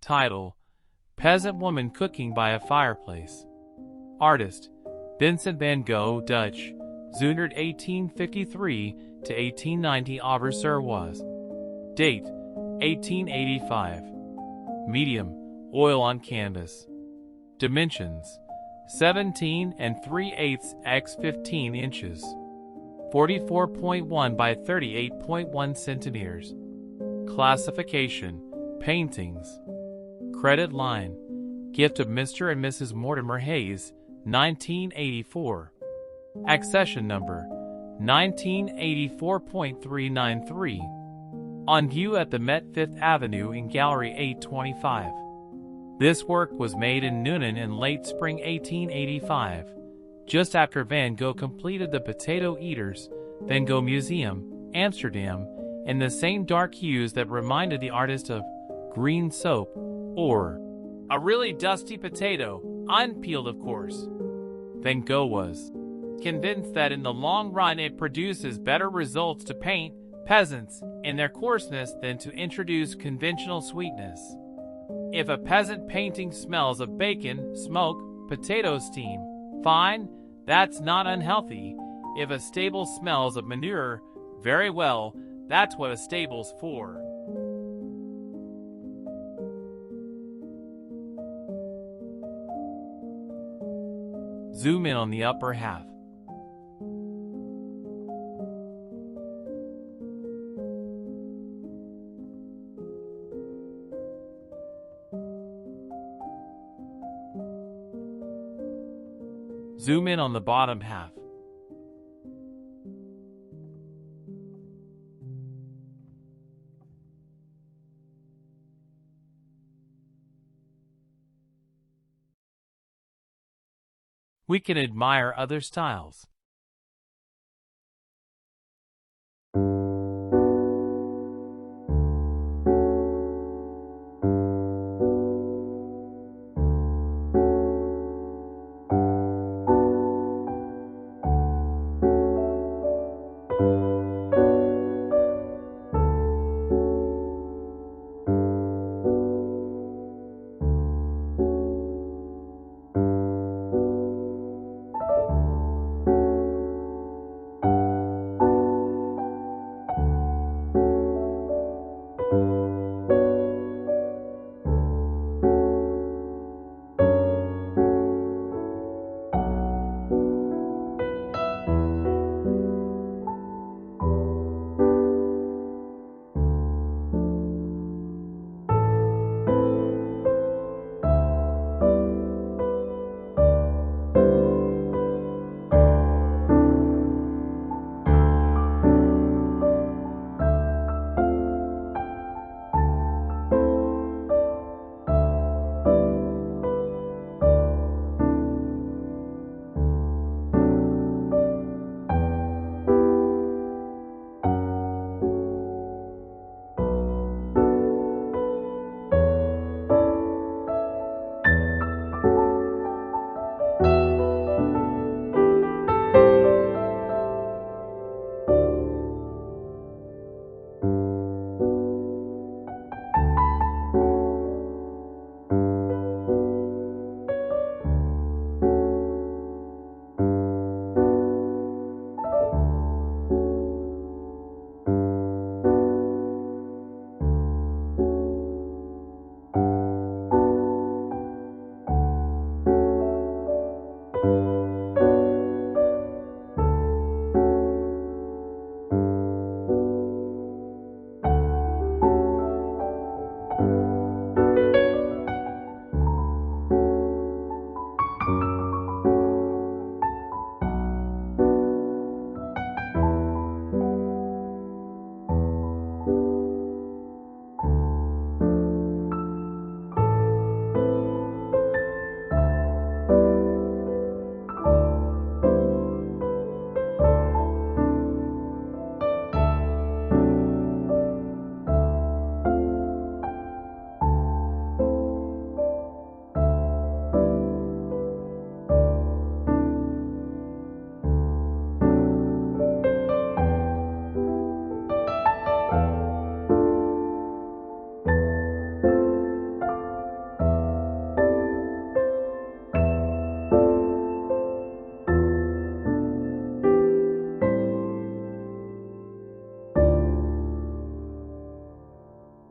Title: Peasant woman cooking by a fireplace. Artist: Vincent van Gogh, Dutch, Zundert 1853 to 1890, Auvers-sur-Oise. Date: 1885. Medium, oil on canvas. Dimensions: 17 3/8 x 15 inches. 44.1 by 38.1 centimeters. Classification: Paintings. Credit line: Gift of Mr. and Mrs. Mortimer Hayes, 1984. Accession number: 1984.393. On view at the Met 5th Avenue in Gallery 825. This work was made in Nuenen in late spring 1885, just after Van Gogh completed the Potato Eaters, Van Gogh Museum, Amsterdam, in the same dark hues that reminded the artist of green soap, or a really dusty potato, unpeeled of course. Van Gogh was convinced that in the long run it produces better results to paint peasants in their coarseness than to introduce conventional sweetness. If a peasant painting smells of bacon, smoke, potato steam, fine, that's not unhealthy. If a stable smells of manure, very well, that's what a stable's for. Zoom in on the upper half. Zoom in on the bottom half. We can admire other styles.